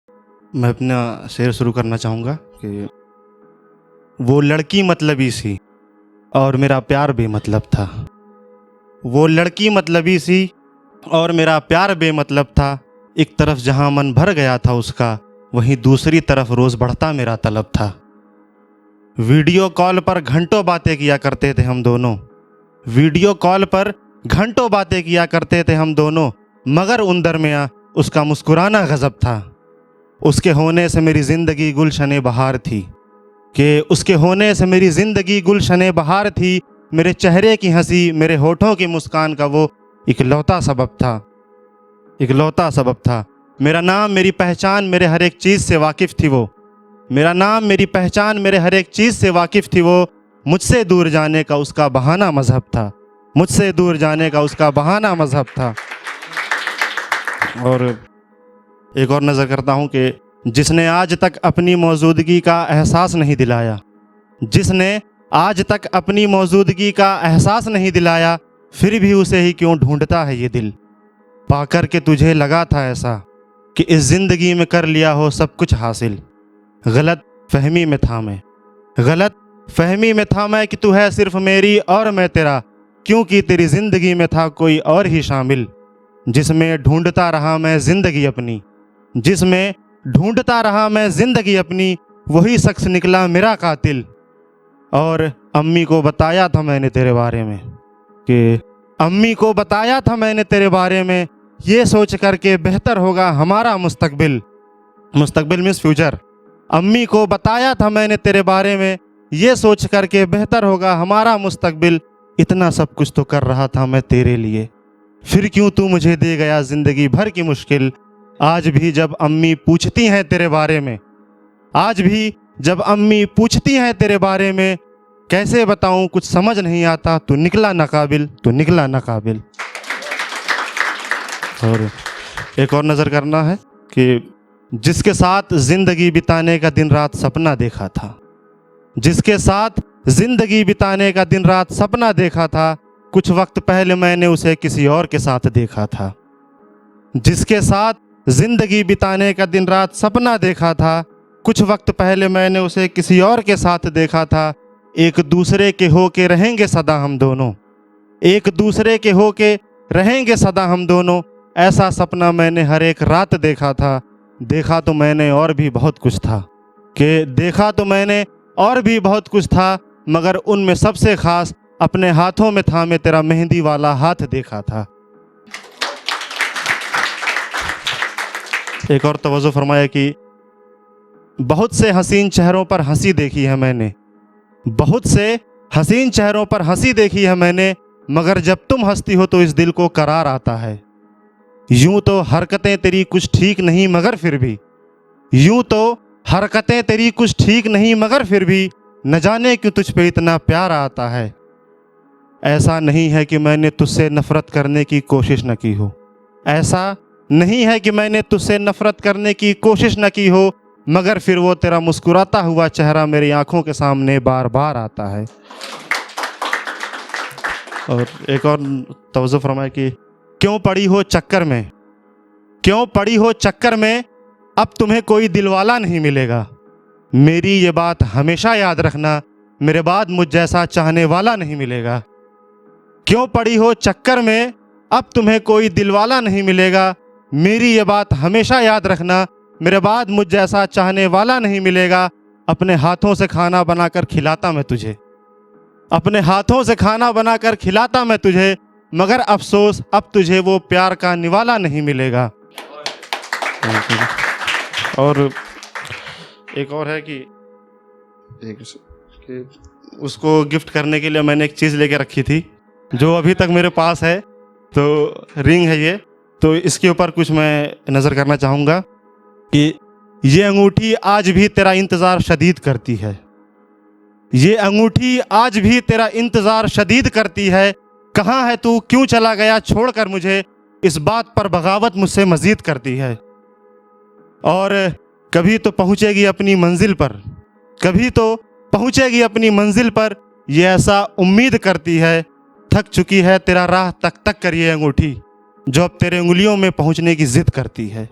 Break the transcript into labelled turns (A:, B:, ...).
A: मैं अपना शेर शुरू करना चाहूँगा कि वो लड़की मतलबी सी और मेरा प्यार बेमतलब था। वो लड़की मतलबी सी और मेरा प्यार बेमतलब था। एक तरफ जहाँ मन भर गया था उसका, वहीं दूसरी तरफ रोज़ बढ़ता मेरा तलब था। वीडियो कॉल पर घंटों बातें किया करते थे हम दोनों। वीडियो कॉल पर घंटों बातें किया करते थे हम दोनों, मगर उन दरमियाँ उसका मुस्कुराना गज़ब था। उसके होने से मेरी ज़िंदगी गुलशने बहार थी, कि उसके होने से मेरी ज़िंदगी गुलशने बहार थी। मेरे चेहरे की हंसी, मेरे होठों की मुस्कान का वो इकलौता सबब था, इकलौता सबब था। मेरा नाम, मेरी पहचान, मेरे हर एक चीज़ से वाकिफ़ थी वो। मेरा नाम, मेरी पहचान, मेरे हर एक चीज़ से वाकिफ़ थी वो। मुझसे दूर जाने का उसका बहाना मज़हब था, मुझसे दूर जाने का उसका बहाना मज़हब था। और एक और नज़र करता हूँ कि जिसने आज तक अपनी मौजूदगी का एहसास नहीं दिलाया, जिसने आज तक अपनी मौजूदगी का एहसास नहीं दिलाया, फिर भी उसे ही क्यों ढूंढता है ये दिल। पाकर के तुझे लगा था ऐसा कि इस ज़िंदगी में कर लिया हो सब कुछ हासिल। गलत फहमी में था मैं, गलत फहमी में था मैं कि तू है सिर्फ मेरी और मैं तेरा, क्योंकि तेरी ज़िंदगी में था कोई और ही शामिल। जिसमें ढूंढता रहा मैं ज़िंदगी अपनी, जिसमें ढूंढता रहा मैं ज़िंदगी अपनी, वही शख्स निकला मेरा कातिल। और अम्मी को बताया था मैंने तेरे बारे में, कि अम्मी को बताया था मैंने तेरे बारे में, ये सोच कर के बेहतर होगा हमारा मुस्तकबिल। मुस्तकबिल मीन्स फ्यूचर। अम्मी को बताया था मैंने तेरे बारे में, ये सोच कर के बेहतर होगा हमारा मुस्तकबिल। इतना सब कुछ तो कर रहा था मैं तेरे लिए, फिर क्यों तू मुझे दे गया ज़िंदगी भर की मुश्किल। आज भी जब अम्मी पूछती हैं तेरे बारे में, आज भी जब अम्मी पूछती हैं तेरे बारे में, कैसे बताऊं कुछ समझ नहीं आता, तू निकला नाकाबिल, तू निकला नाकाबिल। और एक और नज़र करना है कि जिसके साथ ज़िंदगी बिताने का दिन रात सपना देखा था, जिसके साथ ज़िंदगी बिताने का दिन रात सपना देखा था, कुछ वक्त पहले मैंने उसे किसी और के साथ देखा था। जिसके साथ ज़िंदगी बिताने का दिन रात सपना देखा था, कुछ वक्त पहले मैंने उसे किसी और के साथ देखा था। एक दूसरे के हो के रहेंगे सदा हम दोनों, एक दूसरे के हो के रहेंगे सदा हम दोनों, ऐसा सपना मैंने हर एक रात देखा था। देखा तो मैंने और भी बहुत कुछ था, कि देखा तो मैंने और भी बहुत कुछ था, मगर उनमें सबसे ख़ास अपने हाथों में था मैं तेरा मेहंदी वाला हाथ देखा था। एक और तवज्जो फरमाया कि बहुत से हसीन चेहरों पर हंसी देखी है मैंने, बहुत से हसीन चेहरों पर हंसी देखी है मैंने, मगर जब तुम हंसती हो तो इस दिल को करार आता है। यूं तो हरकतें तेरी कुछ ठीक नहीं मगर फिर भी, यूं तो हरकतें तेरी कुछ ठीक नहीं मगर फिर भी, न जाने क्यों तुझ पे इतना प्यार आता है। ऐसा नहीं है कि मैंने तुझसे नफ़रत करने की कोशिश न की हो, ऐसा नहीं है कि मैंने तुझसे नफ़रत करने की कोशिश न की हो, मगर फिर वो तेरा मुस्कुराता हुआ चेहरा मेरी आंखों के सामने बार बार आता है। और एक और तवज्जो फरमाए कि क्यों पड़ी हो चक्कर में, क्यों पड़ी हो चक्कर में, अब तुम्हें कोई दिलवाला नहीं मिलेगा। मेरी ये बात हमेशा याद रखना, मेरे बाद मुझ जैसा चाहने वाला नहीं मिलेगा। क्यों पड़ी हो चक्कर में, अब तुम्हें कोई दिलवाला नहीं मिलेगा। मेरी ये बात हमेशा याद रखना, मेरे बाद मुझ जैसा चाहने वाला नहीं मिलेगा। अपने हाथों से खाना बनाकर खिलाता मैं तुझे, अपने हाथों से खाना बनाकर खिलाता मैं तुझे, मगर अफसोस अब तुझे वो प्यार का निवाला नहीं मिलेगा। और एक और है कि उसको गिफ्ट करने के लिए मैंने एक चीज़ लेके रखी थी, जो अभी तक मेरे पास है। तो रिंग है ये, तो इसके ऊपर कुछ मैं नज़र करना चाहूँगा कि ये अंगूठी आज भी तेरा इंतज़ार शदीद करती है, ये अंगूठी आज भी तेरा इंतज़ार शदीद करती है। कहाँ है तू, क्यों चला गया छोड़कर मुझे, इस बात पर बगावत मुझसे मज़ीद करती है। और कभी तो पहुँचेगी अपनी मंजिल पर, कभी तो पहुँचेगी अपनी मंजिल पर, ये ऐसा उम्मीद करती है। थक चुकी है तेरा राह तक तक कर ये अंगूठी, जो अब तेरे उंगलियों में पहुँचने की ज़िद करती है।